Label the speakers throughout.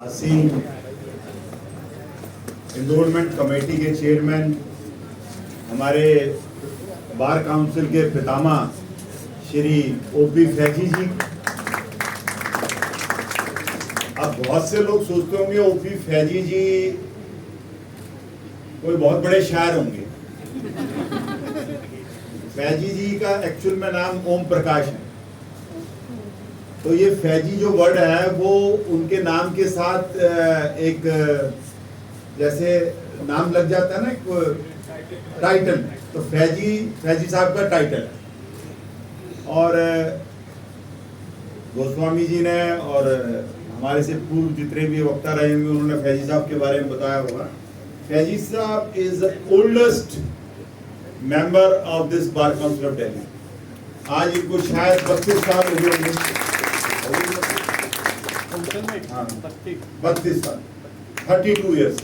Speaker 1: हसीन enrolment committee के chairman, हमारे बार काउंसिल के पितामह श्री ओपी फैजी जी। अब बहुत से लोग सोचते होंगे ओपी फैजी जी कोई बहुत बड़े शायर होंगे। फैजी जी का एक्चुअल में नाम ओम प्रकाश है। तो ये फैजी जो वर्ड है वो उनके नाम के साथ एक जैसे नाम लग जाता है ना, एक टाइटल, तो फैजी साहब का टाइटल है। और गोस्वामी जी ने और हमारे से पूर्व जितने भी वक्ता रहे होंगे उन्होंने फैजी साहब के बारे में बताया होगा। फैजी साहब is the oldest member of this bar council of Delhi. आज इनको शायद 32 साल हो गए होंगे। 32 साल, 32 ईयर्स।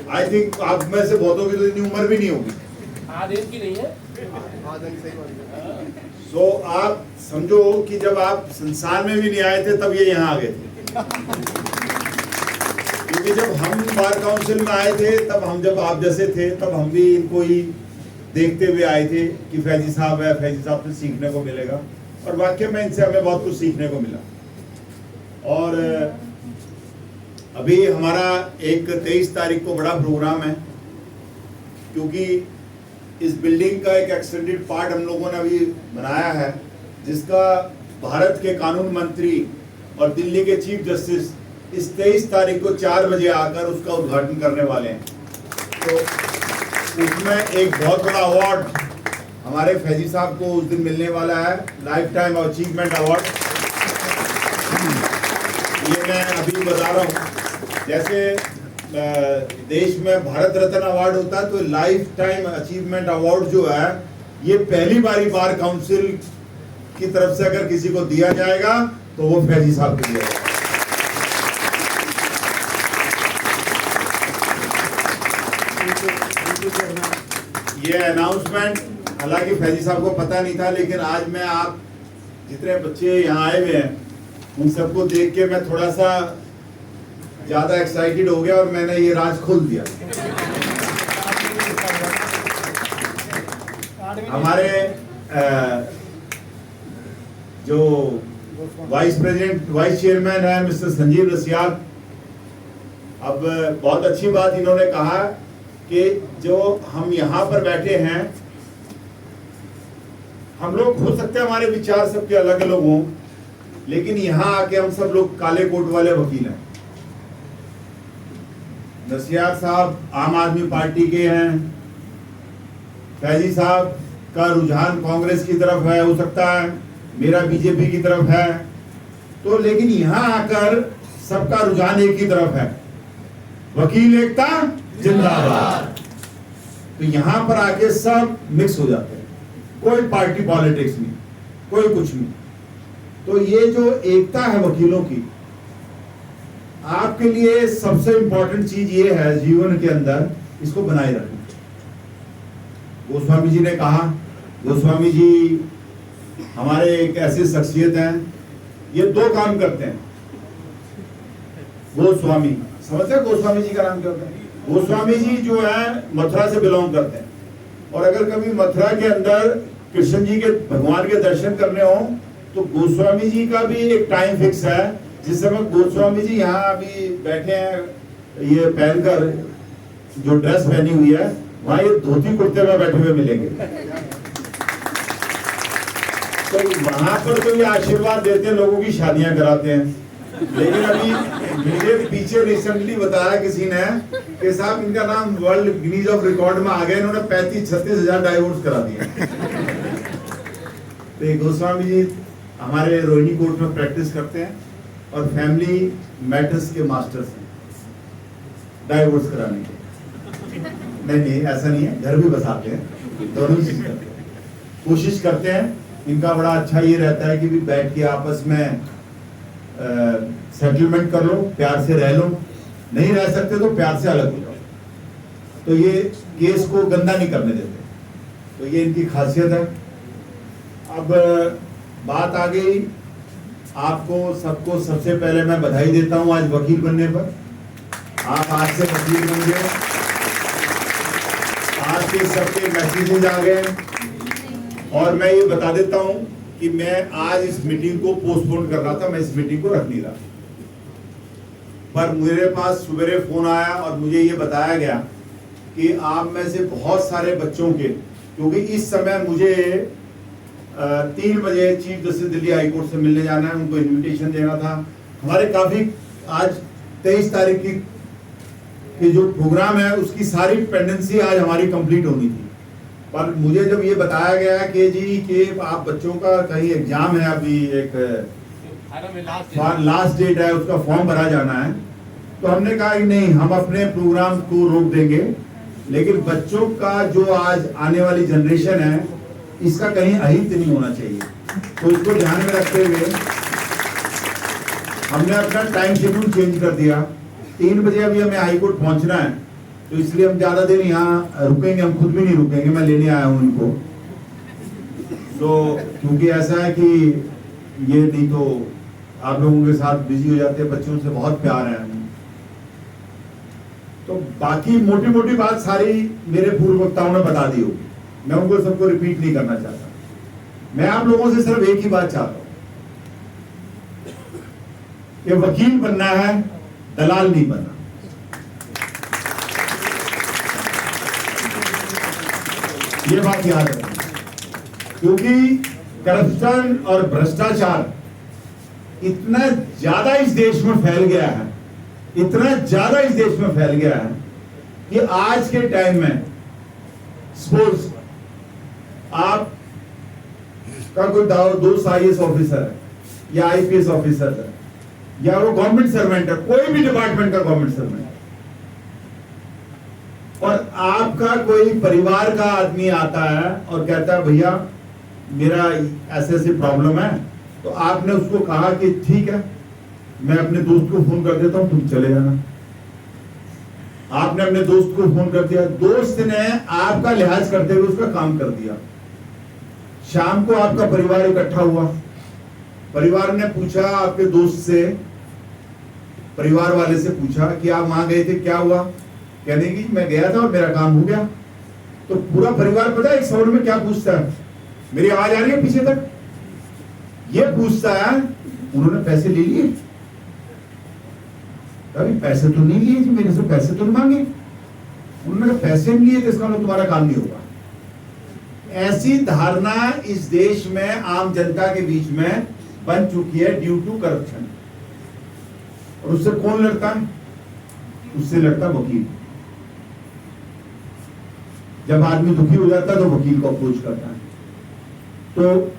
Speaker 1: आई थिंक आप में से बहुतों की तो इतनी उम्र भी नहीं होगी।
Speaker 2: आधे की नहीं है।
Speaker 1: सो आप समझो कि जब आप संसार में भी नहीं आए थे तब ये यहाँ आ गए थे। क्योंकि जब हम बार काउंसिल में आए थे तब हम, जब आप जैसे थे तब हम भी इनको ही देखते हुए आए थे कि फैजी साहब है, फैजी साहब से सीखने को मिलेगा। और वाकई में इनसे हमें बहुत कुछ सीखने को मिला। और अभी हमारा एक 23 तारीख को बड़ा प्रोग्राम है, क्योंकि इस बिल्डिंग का एक एक्सटेंडेड पार्ट हम लोगों ने अभी बनाया है, जिसका भारत के कानून मंत्री और दिल्ली के चीफ जस्टिस इस 23 तारीख को 4 बजे आकर उसका उद्घाटन करने वाले हैं। तो उसमें एक बहुत बड़ा अवार्ड हमारे फैजी साहब को उस दिन मिलने वाला है, लाइफ टाइम अचीवमेंट अवार्ड। ये मैं अभी बता रहा हूँ, जैसे देश में भारत रत्न अवार्ड होता है, तो लाइफ टाइम अचीवमेंट अवार्ड जो है ये पहली बारी बार काउंसिल की तरफ से अगर किसी को दिया जाएगा तो वो फैजी साहब को दिया जाएगा। ये अनाउंसमेंट हालांकि फैजी साहब को पता नहीं था, लेकिन आज मैं आप जितने बच्चे यहाँ आए हुए हैं उन सबको देख के मैं थोड़ा सा ज्यादा एक्साइटेड हो गया और मैंने ये राज खोल दिया। हमारे जो वाइस चेयरमैन है मिस्टर संजीव रसियाल, अब बहुत अच्छी बात इन्होंने कहा कि जो हम यहाँ पर बैठे हैं, हम लोग हो सकते हैं हमारे विचार सबके अलग अलग हों, लेकिन यहाँ आके हम सब लोग काले कोट वाले वकील हैं। नसियार साहब आम आदमी पार्टी के हैं, फैजी साहब का रुझान कांग्रेस की तरफ है, हो सकता है मेरा बीजेपी की तरफ है। तो लेकिन यहाँ आकर सबका रुझान एक ही तरफ है, वकील एकता जिंदाबाद। तो यहाँ पर आके सब मिक्स हो जाते हैं, कोई पार्टी पॉलिटिक्स नहीं, कोई कुछ नहीं। तो ये जो एकता है वकीलों की, आपके लिए सबसे इंपॉर्टेंट चीज ये है जीवन के अंदर, इसको बनाए रखना। गोस्वामी जी ने कहा, गोस्वामी जी हमारे एक ऐसी शख्सियत हैं, ये 2 काम करते हैं। गोस्वामी समझते हैं गोस्वामी जी का नाम क्या होता है? गोस्वामी जी जो है मथुरा से बिलोंग करते हैं, और अगर कभी मथुरा के अंदर कृष्ण जी के भगवान के दर्शन करने हो तो गोस्वामी जी का भी एक टाइम फिक्स है, जिस समय गोस्वामी जी यहाँ अभी बैठे हैं, ये पहनकर जो ड्रेस पहनी हुई है, वहां ये धोती कुर्ते में बैठे हुए मिलेंगे। तो वहां पर तो ये आशीर्वाद देते हैं, लोगों की शादियां कराते हैं। लेकिन अभी मेरे पीछे रिसेंटली बताया किसी ने कि साहब इनका नाम वर्ल्ड गिनीज ऑफ रिकॉर्ड में आ गया, इन्होंने 35-36 हजार डाइवोर्स करा दिए। तो गोस्वामी जी हमारे रोहिणी कोर्ट में प्रैक्टिस करते हैं और फैमिली मैटर्स के मास्टर्स हैं, डाइवोर्स कराने के। नहीं ऐसा नहीं है, घर भी बसाते हैं, दोनों चीज करते हैं, कोशिश करते हैं। इनका बड़ा अच्छा ये रहता है कि भी बैठ के आपस में सेटलमेंट कर लो, प्यार से रह लो, नहीं रह सकते तो प्यार से अलग हो जाओ। तो ये केस को गंदा नहीं करने देते, तो ये इनकी खासियत है। अब बात आ गई, आपको सबको सबसे पहले मैं बधाई देता हूं आज वकील बनने पर। आप आज से वकील बन गए, आज के सबके मैसेजेस आ गए। और मैं ये बता देता हूं कि मैं आज इस मीटिंग को पोस्टपोन कर रहा था, मैं इस मीटिंग को रख नहीं रहा, पर मेरे पास सवेरे फोन आया और मुझे ये बताया गया कि आप में से बहुत सारे बच्चों के, क्योंकि इस समय मुझे 3 बजे chief justice Delhi high court से मिलने जाना है, उनको इनविटेशन देना था। हमारे काफी आज 23 तारीख की जो प्रोग्राम है उसकी सारी पेंडेंसी आज हमारी कंप्लीट होनी थी, पर मुझे जब ये बताया गया कि जी कि आप बच्चों का कहीं एग्जाम है, अभी एक लास्ट डेट है, उसका फॉर्म भरा जाना है, तो हमने कहा कि नहीं, हम अपने प्रोग्राम को रोक देंगे, लेकिन बच्चों का जो आज आने वाली जनरेशन है इसका कहीं अहित नहीं होना चाहिए। तो इसको ध्यान में रखते हुए हमने अपना टाइम शेड्यूल चेंज कर दिया। 3 बजे अभी हमें हाई कोर्ट पहुंचना है, तो इसलिए हम ज्यादा देर यहाँ रुकेंगे, हम खुद भी नहीं रुकेंगे, मैं लेने आया हूँ इनको। तो क्योंकि ऐसा है कि ये नहीं तो आप लोगों के साथ बिजी हो जाते हैं, बच्चों से बहुत प्यार है। तो बाकी मोटी मोटी बात सारी मेरे पूर्व वक्ताओं ने बता दी होगी, मैं उनको सबको रिपीट नहीं करना चाहता। मैं आप लोगों से सिर्फ एक ही बात चाहता हूं कि वकील बनना है, दलाल नहीं बनना। ये बात याद रखना, क्योंकि करप्शन और भ्रष्टाचार इतना ज्यादा इस देश में फैल गया है, इतना ज्यादा इस देश में फैल गया है कि आज के टाइम में सपोज आप का कोई दोस्त आईएएस ऑफिसर है या आईपीएस ऑफिसर है या वो गवर्नमेंट सर्वेंट है, कोई भी डिपार्टमेंट का गवर्नमेंट सर्वेंट, और आपका कोई परिवार का आदमी आता है और कहता है भैया मेरा ऐसे ऐसे प्रॉब्लम है, तो आपने उसको कहा कि ठीक है मैं अपने दोस्त को फोन कर देता हूं, तुम चले जाना। आपने अपने दोस्त को फोन कर दिया, दोस्त ने आपका लिहाज करते हुए उसका काम कर दिया। शाम को आपका परिवार इकट्ठा हुआ, परिवार ने पूछा आपके दोस्त से, परिवार वाले से पूछा कि आप वहां गए थे, क्या हुआ? कहने की मैं गया था और मेरा काम हो गया। तो पूरा परिवार पता है एक सवाल में क्या पूछता है, मेरी आवाज आ रही है पीछे तक? ये पूछता है उन्होंने पैसे ले लिए? अभी पैसे तो नहीं लिए जी, मेरे से पैसे तो नहीं मांगे। उन्होंने कहा पैसे नहीं लिए तो इसका मतलब तुम्हारा काम नहीं होगा। ऐसी धारणा इस देश में आम जनता के बीच में बन चुकी है ड्यू टू करप्शन। और उससे कौन लड़ता है? उससे लड़ता वकील। जब आदमी दुखी हो जाता है तो वकील को अप्रोच करता है। तो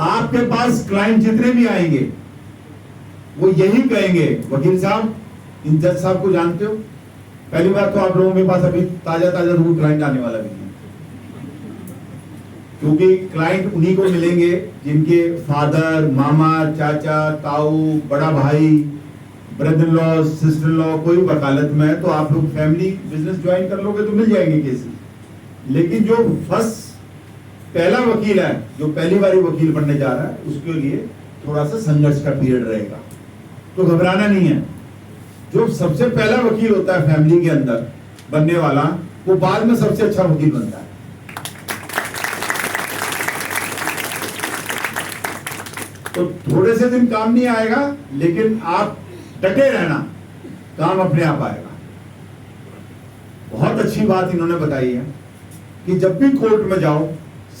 Speaker 1: आपके पास क्लाइंट जितने भी आएंगे वो यही कहेंगे, वकील साहब इन जज साहब को जानते हो? पहली बात तो आप लोगों के पास अभी ताजा ताजा कोई क्लाइंट आने वाला भी नहीं, क्योंकि क्लाइंट उन्हीं को मिलेंगे जिनके फादर, मामा, चाचा, ताऊ, बड़ा भाई, brother in law, sister in law कोई वकालत में है, तो आप लोग फैमिली बिजनेस ज्वाइन कर लोगे तो मिल जाएंगे केसेस। लेकिन जो पहला वकील है, जो पहली बारी वकील बनने जा रहा है, उसके लिए थोड़ा सा संघर्ष का पीरियड रहेगा, तो घबराना नहीं है। जो सबसे पहला वकील होता है फैमिली के अंदर बनने वाला, वो बाद में सबसे अच्छा वकील बनता है। तो थोड़े से दिन काम नहीं आएगा, लेकिन आप डटे रहना, काम अपने आप आएगा। बहुत अच्छी बात इन्होंने बताई है कि जब भी कोर्ट में जाओ,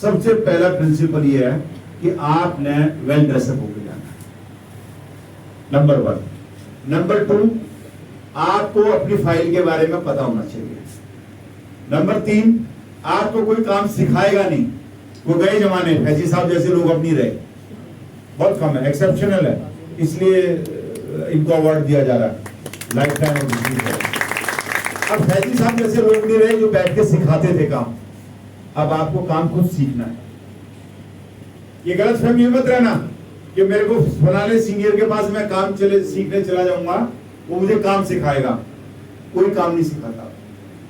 Speaker 1: सबसे पहला प्रिंसिपल ये है कि आपने वेल ड्रेसअप होकर जाना है, नंबर 1। नंबर 2, आपको अपनी फाइल के बारे में पता होना चाहिए। नंबर 3, आपको कोई काम सिखाएगा नहीं। वो गए जमाने फैजी साहब जैसे लोग अब नहीं रहे, बहुत कम है, एक्सेप्शनल है, इसलिए इनको अवार्ड दिया जा रहा है लाइफ टाइम। अब फैजी साहब जैसे लोग नहीं रहे जो बैठ के सिखाते थे काम। अब आपको काम खुद सीखना है। ये गलत फहमी मत रहना कि मेरे को फलाने सीनियर के पास मैं काम सीखने चला जाऊंगा, वो मुझे काम सिखाएगा। कोई काम नहीं सिखाता,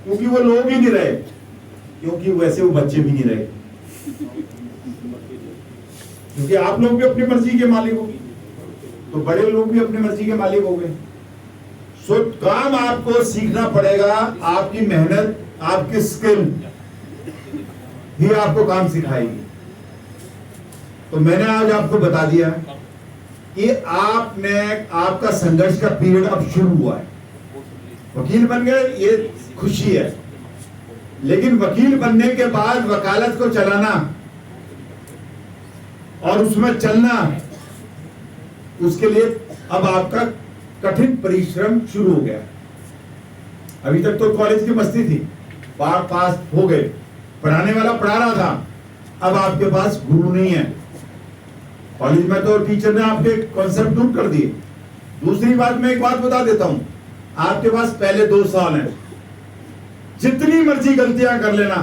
Speaker 1: क्योंकि वो लोग ही नहीं रहे, क्योंकि वैसे वो बच्चे भी नहीं रहे, क्योंकि आप लोग भी अपनी मर्जी के मालिक हो, तो बड़े लोग भी अपनी मर्जी के मालिक हो गए। सो काम आपको सीखना पड़ेगा, आपकी मेहनत, आपकी स्किल ही आपको काम सिखाएगी। तो मैंने आज आपको बता दिया कि आपका संघर्ष का पीरियड अब शुरू हुआ है। वकील बन गए, ये खुशी है, लेकिन वकील बनने के बाद वकालत को चलाना और उसमें चलना, उसके लिए अब आपका कठिन परिश्रम शुरू हो गया। अभी तक तो कॉलेज की मस्ती थी, पास हो गए, पढ़ाने वाला पढ़ा रहा था, अब आपके पास गुरु नहीं है। कॉलेज में तो टीचर ने आपके कॉन्सेप्ट दूर कर दिए। दूसरी बात, मैं एक बात बता देता हूं, आपके पास पहले 2 साल हैं, जितनी मर्जी गलतियां कर लेना,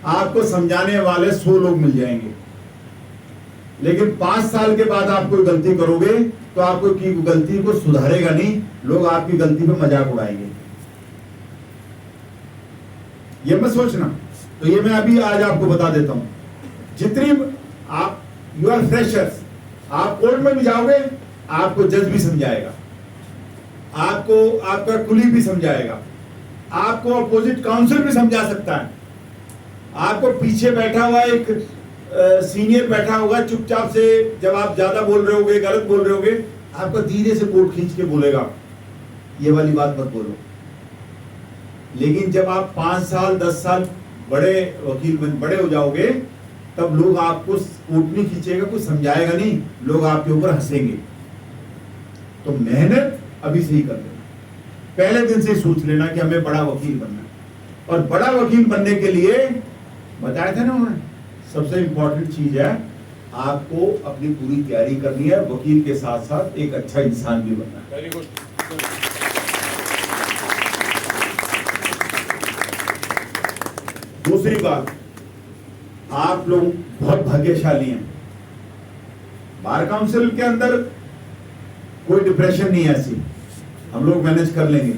Speaker 1: आपको समझाने वाले 100 लोग मिल जाएंगे। लेकिन 5 साल के बाद आप कोई गलती करोगे तो आपको की गलती को सुधारेगा नहीं, लोग आपकी गलती पे मजाक उड़ाएंगे। ये मत सोचना। तो ये मैं अभी आज आपको बता देता हूं, जितनी आप यू आर फ्रेशर्स, आप कोर्ट में भी जाओगे, आपको जज भी समझाएगा, आपको आपका कुली भी समझाएगा, आपको अपोजिट काउंसिल भी समझा सकता है। आपको पीछे बैठा हुआ एक सीनियर बैठा होगा, चुपचाप से जब आप ज्यादा बोल रहे होगे, गलत बोल रहे होगे, आपको धीरे से कोर्ट खींच के बोलेगा ये वाली बात मत बोलो। लेकिन जब आप 5 साल 10 साल बड़े वकील बड़े हो जाओगे, तब लोग आपको कोर्ट नहीं खींचेगा, कुछ समझाएगा नहीं, लोग आपके ऊपर हंसेंगे। तो मेहनत अभी से ही कर लेना, पहले दिन से सोच लेना कि हमें बड़ा वकील बनना है। और बड़ा वकील बनने के लिए बताया था ना उन्होंने, सबसे इंपॉर्टेंट चीज है आपको अपनी पूरी तैयारी करनी है, वकील के साथ साथ एक अच्छा इंसान भी बनना है। Very good. दूसरी बात, आप लोग बहुत भाग्यशाली हैं। बार काउंसिल के अंदर कोई डिप्रेशन नहीं है ऐसी, हम लोग मैनेज कर लेंगे।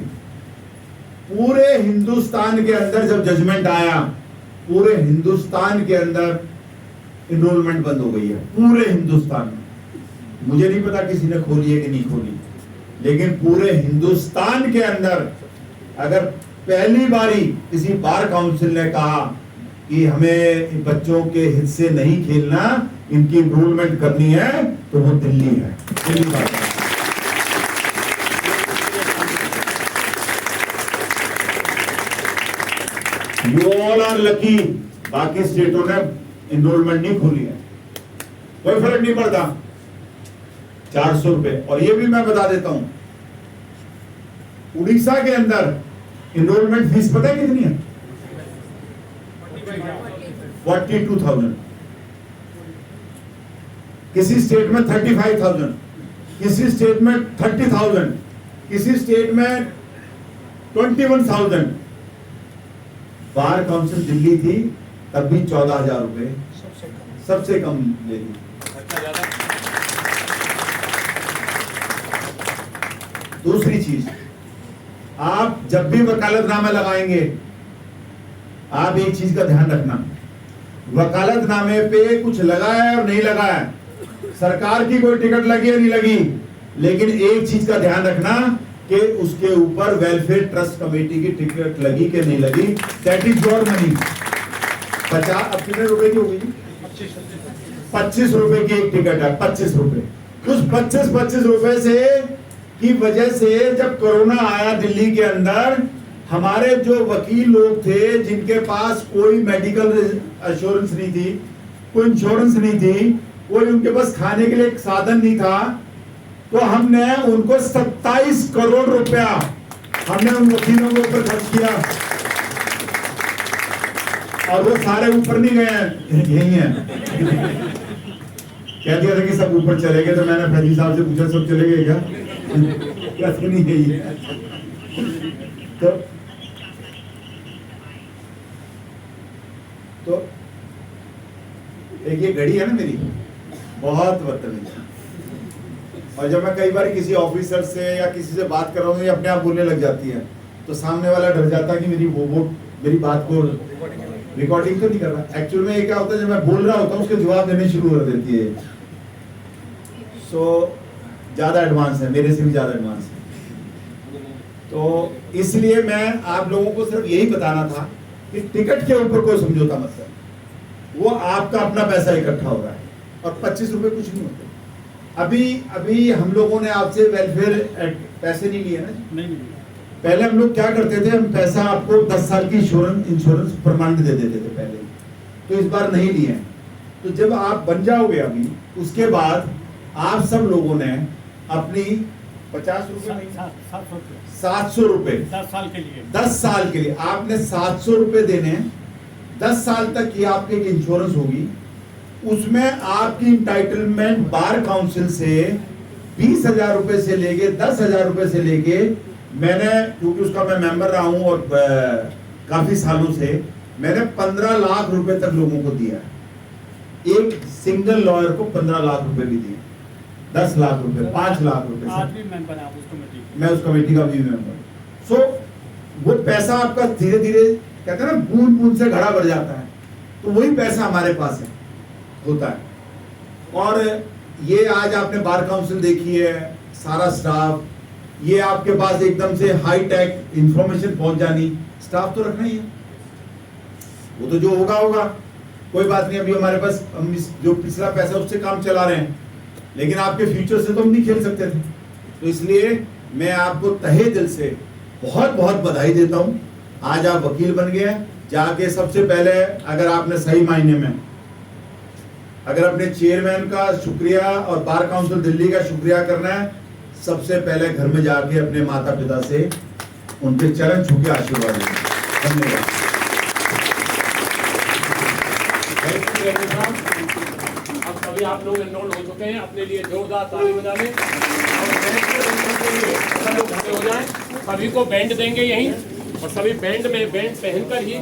Speaker 1: पूरे हिंदुस्तान के अंदर जब जजमेंट आया, पूरे हिंदुस्तान के अंदर इनरोलमेंट बंद हो गई है, पूरे हिंदुस्तान में। मुझे नहीं पता किसी ने खोली है कि नहीं खोली, लेकिन पूरे हिंदुस्तान के अंदर अगर पहली बारी किसी बार काउंसिल ने कहा कि हमें बच्चों के हित से नहीं खेलना, इनकी इनरोलमेंट करनी है, तो वो दिल्ली है। दिल्ली बार यू ऑल आर लकी, बाकी स्टेटों ने इनरोलमेंट नहीं खोली है, कोई फर्क नहीं पड़ता। 400 रुपए। और ये भी मैं बता देता हूं, उड़ीसा के अंदर इनरोलमेंट फीस पता है कितनी है? 42,000। किसी स्टेट में 35,000, किसी स्टेट में 30,000, किसी स्टेट में 21,000। बार काउंसिल दिल्ली थी तब भी 14,000 रुपए सबसे कम लेती। दूसरी चीज, आप जब भी वकालतनामा लगाएंगे, आप एक चीज का ध्यान रखना, वकालतनामे पे कुछ लगा है और नहीं लगा है, सरकार की कोई टिकट लगी है नहीं लगी, लेकिन एक चीज का ध्यान रखना कि उसके ऊपर वेलफेयर ट्रस्ट कमेटी की टिकट लगी कि नहीं लगी। That is your money. 50 अब कितने रुपए की होगी? 25 रुपए की एक टिकट है, 25 रुपए। उस 25 रुपए से की वजह से जब कोरोना आया दिल्ली के अंदर, हमारे जो वकील लोग थे जिनके पास कोई मेडिकल एश्योरेंस नहीं थी, कोई इंश्योरेंस नहीं थी, कोई उनके पास खाने के लिए एक साधन नहीं था, तो हमने उनको 27 करोड़ रुपया हमने उन वकीलों के ऊपर खर्च किया। और वो सारे ऊपर नहीं गए हैं, यही हैं। कह दिया था कि सब ऊपर चले गए, तो मैंने फैजी साहब से पूछा सब चले गए क्या? कैसे नहीं गई? तो एक ये घड़ी है ना मेरी, बहुत बदतमीज। और जब मैं कई बार किसी ऑफिसर से या किसी से बात कर रहा हूँ, ये अपने आप बोलने लग जाती है, तो सामने वाला डर जाता है कि मेरी बात को रिकॉर्डिंग तो नहीं कर रहा। एक्चुअल में ये क्या होता है, जब मैं बोल रहा होता हूँ उसके जवाब देने शुरू कर देती है। सो ज्यादा एडवांस है, मेरे से भी ज्यादा एडवांस है। तो इसलिए मैं आप लोगों को सिर्फ यही बताना था कि टिकट के ऊपर कोई समझौता मत करो, वो आपका अपना पैसा इकट्ठा हो रहा है और 25 रुपए कुछ नहीं होते। अभी हम लोगों ने आपसे वेलफेयर पैसे नहीं लिए ना?
Speaker 2: नहीं।
Speaker 1: पहले हम लोग क्या करते थे, हम पैसा आपको 10 साल की इंश्योरेंस परमानेंट दे देते थे पहले, तो इस बार नहीं लिए। तो जब आप बन जाओगे अभी, उसके बाद आप सब लोगों ने अपनी 50 रुपए नहीं, 700 रुपए
Speaker 2: 10 साल के लिए,
Speaker 1: 10 साल के लिए आपने 700 रुपए देने हैं। 10 साल तक की आपकी एक इंश्योरेंस होगी, उसमें आपकी इंटाइटलमेंट बार काउंसिल से 20,000 रुपए से लेके 10,000 रुपए से लेके, मैंने क्योंकि उसका मैं मेंबर रहा हूं और काफी सालों से, मैंने 15 लाख रुपए तक लोगों को दिया है। एक सिंगल लॉयर को 15 लाख रुपए भी दिए, 10 लाख रुपए, 5 लाख रुपए।
Speaker 2: आज भी मेंबर है उस कमेटी,
Speaker 1: मैं उस कमेटी का भी मेंबर। सो वो पैसा आपका धीरे धीरे, कहते हैं ना, बूंद बूंद से घड़ा भर जाता है, तो वही पैसा हमारे पास है, होता है। और ये आज आपने बार काउंसिल देखी है, सारा स्टाफ, ये आपके पास एकदम से हाई टेक इंफॉर्मेशन पहुंच जानी, स्टाफ तो रखना ही है, वो तो जो होगा होगा, कोई बात नहीं। अभी हमारे पास हम जो पिछला पैसा उससे काम चला रहे हैं, लेकिन आपके फ्यूचर से तो हम नहीं खेल सकते थे। तो इसलिए मैं आपको तहे दिल से बहुत बहुत बधाई देता हूं, आज आप वकील बन गए। जाके सबसे पहले, अगर आपने सही मायने में, अगर अपने चेयरमैन का शुक्रिया और बार काउंसिल दिल्ली का शुक्रिया करना है, सबसे पहले घर में जाके अपने माता पिता से उनके चरण छू के आशीर्वाद लें। धन्यवाद।
Speaker 3: अब सभी आप लोग एनरोल हो चुके हैं, अपने लिए जोरदार ताली बजा लें और सब लोग खड़े हो जाएं। सभी को बैंड देंगे यहीं, और सभी बैंड पहनकर ही